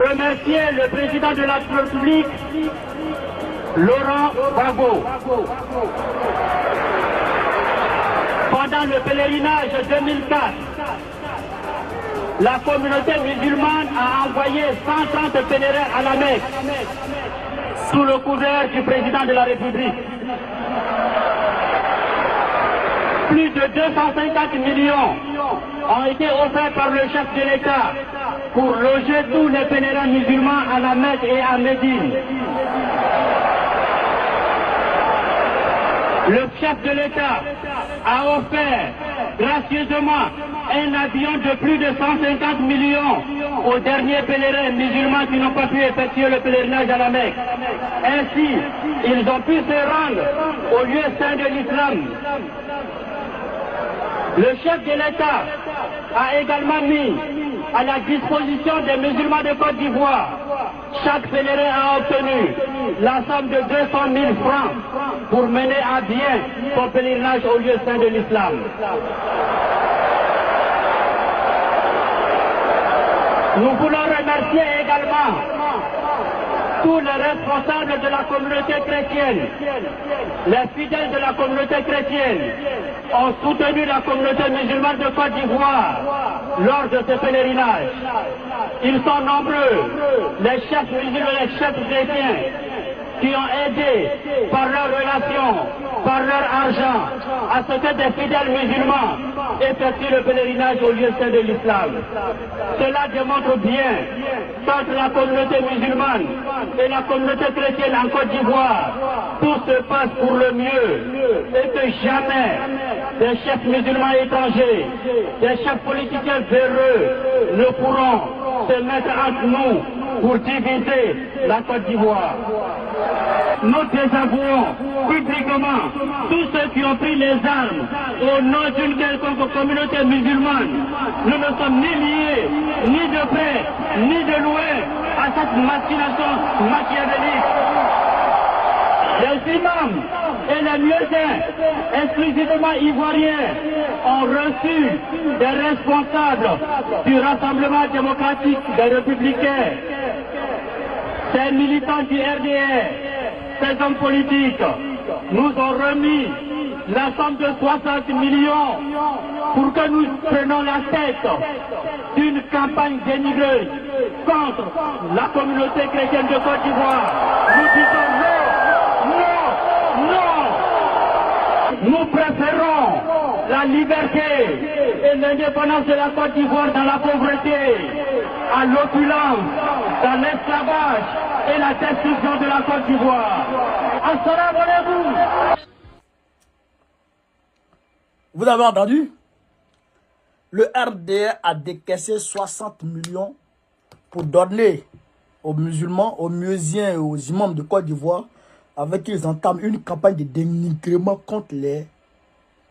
Remercier le président de la République, Laurent Gbagbo. Pendant le pèlerinage 2004, la communauté musulmane a envoyé 130 pèlerins à la Mecque, sous le couvert du président de la République. Plus de 250 millions ont été offerts par le chef de l'État pour loger tous les pèlerins musulmans à la Mecque et à Médine. Le chef de l'État a offert gracieusement un avion de plus de 150 millions aux derniers pèlerins musulmans qui n'ont pas pu effectuer le pèlerinage à la Mecque. Ainsi, ils ont pu se rendre au lieu saint de l'islam. Le chef de l'État a également mis à la disposition des musulmans de Côte d'Ivoire. Chaque pèlerin a obtenu la somme de 200 000 francs pour mener à bien son pèlerinage au lieu saint de l'islam. Nous voulons remercier également tous les responsables de la communauté chrétienne. Les fidèles de la communauté chrétienne ont soutenu la communauté musulmane de Côte d'Ivoire lors de ce pèlerinage. Ils sont nombreux, les chefs musulmans, les chefs chrétiens, qui ont aidé par leurs relations, par leur argent, à ce que des fidèles musulmans effectuent le pèlerinage au lieu saint de l'islam. Cela démontre bien qu'entre la communauté musulmane et la communauté chrétienne en Côte d'Ivoire, tout se passe pour le mieux et que jamais des chefs musulmans étrangers, des chefs politiciens véreux ne pourront se mettre entre nous pour diviser la Côte d'Ivoire. Nous désavouons publiquement tous ceux qui ont pris les armes au nom d'une quelconque communauté musulmane. Nous ne sommes ni liés, ni de près, ni de loin à cette machination machiavélique. Les imams et les muezzins, exclusivement ivoiriens, ont reçu des responsables du Rassemblement démocratique des républicains, ces militants du RDR, ces hommes politiques, nous ont remis la somme de 60 millions pour que nous prenions la tête d'une campagne dénigreuse contre la communauté chrétienne de Côte d'Ivoire. Nous disons non, non, non. Nous préférons la liberté et l'indépendance de la Côte d'Ivoire dans la pauvreté, à l'opulence, dans l'esclavage et la destruction de la Côte d'Ivoire. Assalamu alaikum. Vous avez entendu? Le RDR a décaissé 60 millions pour donner aux musulmans, aux muezzins et aux imams de Côte d'Ivoire, avec qui ils entament une campagne de dénigrement contre les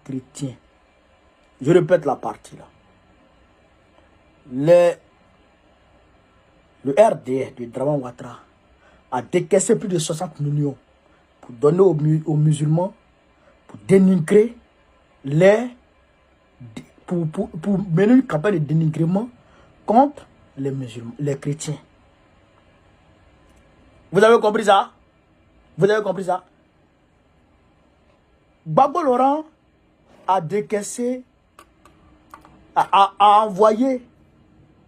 chrétiens. Je répète la partie là. Le RDR de Dramane Ouattara a décaissé plus de 60 millions pour donner aux musulmans, pour dénigrer pour mener une campagne de dénigrement contre les musulmans, les chrétiens. Vous avez compris ça? Vous avez compris ça? Gbagbo Laurent a décaissé, a envoyé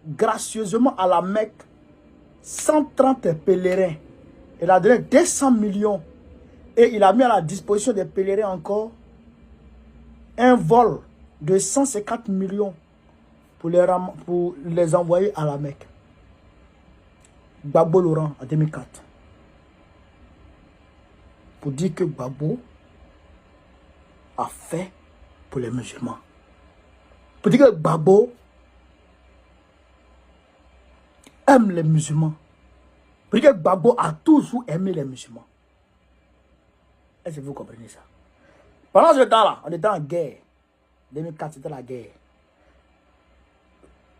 gracieusement à la Mecque 130 pèlerins. Il a donné 200 millions et il a mis à la disposition des pèlerins encore un vol de 150 millions pour les envoyer à la Mecque. Gbagbo Laurent en 2004. Pour dire que Gbagbo a fait pour les musulmans. Pour dire que Gbagbo aime les musulmans. Pour dire que Gbagbo a toujours aimé les musulmans. Est-ce que vous comprenez ça? Pendant ce temps-là, on était en guerre. 2004, c'était la guerre.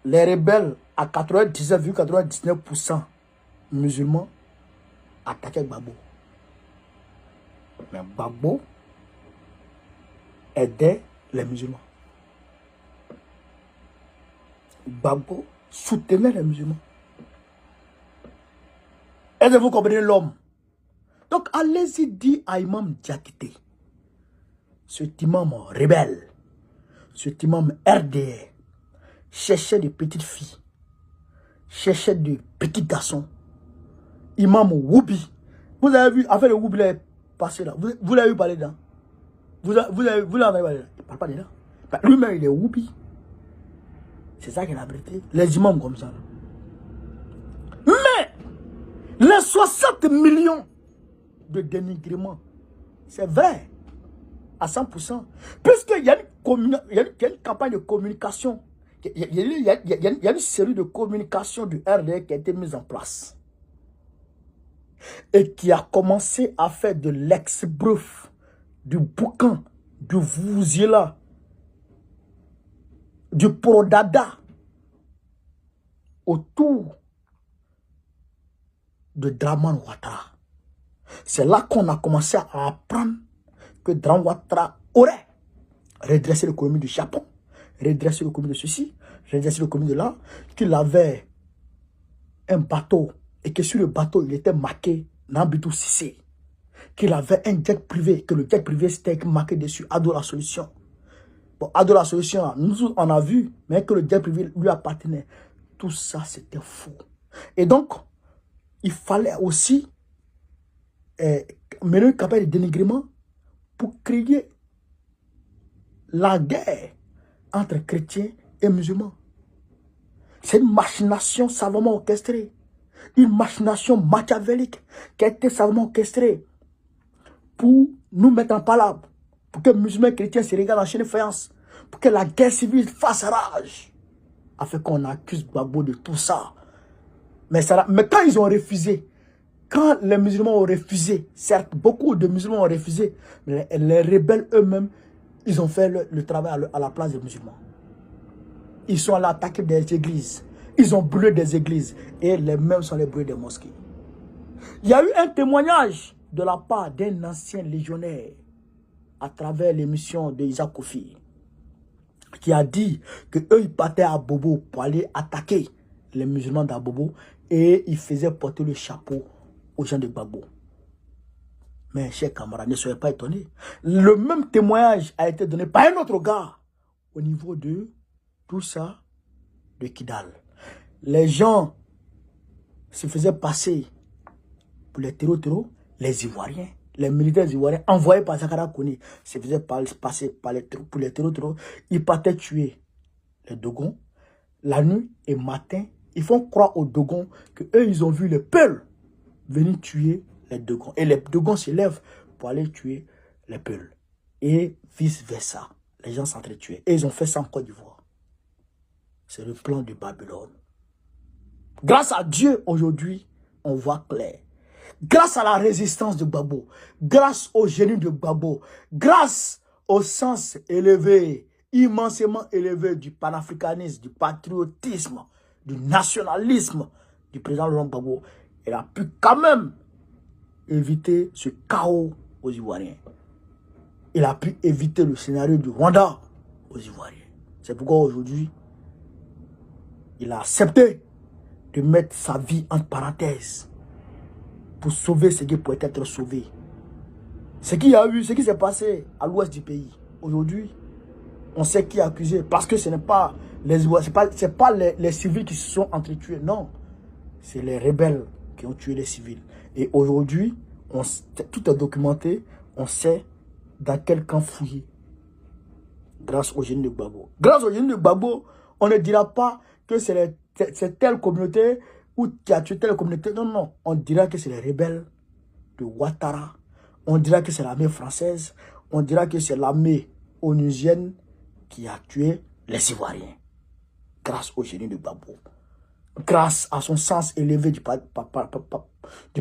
Les rebelles, à 99,99% musulmans, attaquaient Gbagbo. Mais Gbagbo aidait les musulmans. Gbagbo soutenait les musulmans. Est-ce que vous comprenez l'homme? Donc, allez-y dire à Imam Diakité, cet imam rebelle, cet imam RDR, cherchait des petites filles, cherchait des petits garçons, imam Woubi. Vous avez vu, afin le Woubi est passé là, vous l'avez vu parler dedans? Vous l'avez parlé dedans? Il ne parle pas dedans. Lui-même, il est Woubi. C'est ça qui est la vérité. Les imams comme ça. Là. Mais, les 60 millions de dénigrement, c'est vrai, à 100%. Puisqu'il y a une campagne de communication, il y a une série de communications du RDR qui a été mise en place. Et qui a commencé à faire de l'ex-breuf, du boucan, du Vuvuzela, du Prodada, autour de Draman Ouattara. C'est là qu'on a commencé à apprendre que Draman Ouattara aurait redressé l'économie du Japon, redressé l'économie de ceci, redressé l'économie de là, qu'il avait un bateau et que sur le bateau, il était marqué Nambitou Sissé, qu'il avait un jet privé, que le jet privé c'était marqué dessus Ado la solution. Bon, Ado la solution, nous on a vu, mais que le jet privé lui appartenait. Tout ça, c'était faux. Et donc, il fallait aussi mener une campagne de dénigrement pour créer la guerre entre chrétiens et musulmans. C'est une machination savamment orchestrée. Une machination machiavélique qui a été savamment orchestrée pour nous mettre en palabre, pour que les musulmans et chrétiens se regardent en chaîne de faïence, pour que la guerre civile fasse rage, afin qu'on accuse Gbagbo de tout ça. Mais quand ils ont refusé, quand les musulmans ont refusé, certes, beaucoup de musulmans ont refusé, mais les rebelles eux-mêmes, ils ont fait le travail à la place des musulmans. Ils sont allés attaquer des églises. Ils ont brûlé des églises. Et les mêmes sont les brûlés des mosquées. Il y a eu un témoignage de la part d'un ancien légionnaire à travers l'émission de Isaac Kofi qui a dit que eux ils partaient à Bobo pour aller attaquer les musulmans d'Abobo et ils faisaient porter le chapeau aux gens de Gbagbo. Mais chers camarades, ne soyez pas étonnés. Le même témoignage a été donné par un autre gars au niveau de tout ça, de Kidal. Les gens se faisaient passer pour les terreaux, les Ivoiriens, les militaires ivoiriens envoyés par Sakara Kone se faisaient passer pour les terreaux. Ils partaient tuer les Dogons. La nuit et matin, ils font croire aux Dogons qu'eux, ils ont vu les Peuls venir tuer les Dogons. Et les Dogons se lèvent pour aller tuer les Peuls. Et vice-versa. Les gens s'entretuaient. Et ils ont fait ça en Côte d'Ivoire. C'est le plan de Babylone. Grâce à Dieu, aujourd'hui, on voit clair. Grâce à la résistance de Gbagbo, grâce au génie de Gbagbo, grâce au sens élevé, immensément élevé du panafricanisme, du patriotisme, du nationalisme du président Laurent Gbagbo, il a pu quand même éviter ce chaos aux Ivoiriens. Il a pu éviter le scénario du Rwanda aux Ivoiriens. C'est pourquoi aujourd'hui, il a accepté de mettre sa vie entre parenthèses pour sauver ce qui pouvait être sauvé. Ce qu'il y a eu, ce qui s'est passé à l'ouest du pays. Aujourd'hui, on sait qui est accusé parce que ce n'est pas les civils qui se sont entretués. Non, c'est les rebelles qui ont tué les civils. Et aujourd'hui, tout est documenté. On sait dans quel camp fouiller. Grâce au génie de Gbagbo. Grâce au génie de Gbagbo, on ne dira pas que c'est telle communauté ou qui a tué telle communauté. Non, non. On dira que c'est les rebelles de Ouattara. On dira que c'est l'armée française. On dira que c'est l'armée onusienne qui a tué les Ivoiriens. Grâce au génie de Gbagbo. Grâce à son sens élevé du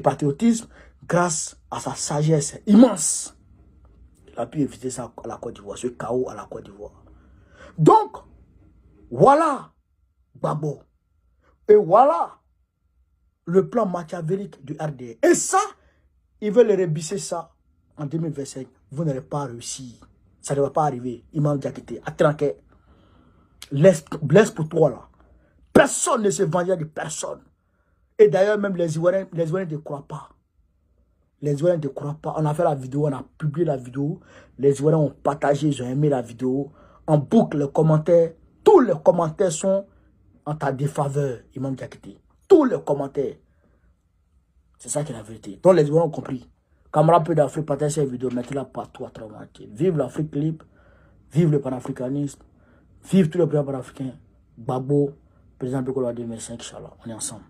patriotisme. Grâce à sa sagesse immense. Il a pu éviter ça à la Côte d'Ivoire. Ce chaos à la Côte d'Ivoire. Donc, voilà Gbagbo. Et voilà le plan machiavélique du RDR. Et ça, ils veulent rebisser ça en 2025. Vous n'allez pas réussir. Ça ne va pas arriver. Imam Diakité, attraqué. Laisse pour toi là. Personne ne se vengera de personne. Et d'ailleurs, même les Ivoiriens ne croient pas. Les Ivoiriens ne croient pas. On a fait la vidéo, on a publié la vidéo. Les Ivoiriens ont partagé, ils ont aimé la vidéo. En boucle, les commentaires, tous les commentaires sont en ta défaveur, Imam Diakité. Tous les commentaires. C'est ça qui est la vérité. Donc les Ivoiriens ont compris. Camarades peu d'Afrique, partagez cette vidéo, mettez-la partout à travers le monde. Vive l'Afrique libre, vive le panafricanisme, vive tous les présidents panafricains. Gbagbo, président Bekolo 2005, Inch'Allah. On est ensemble.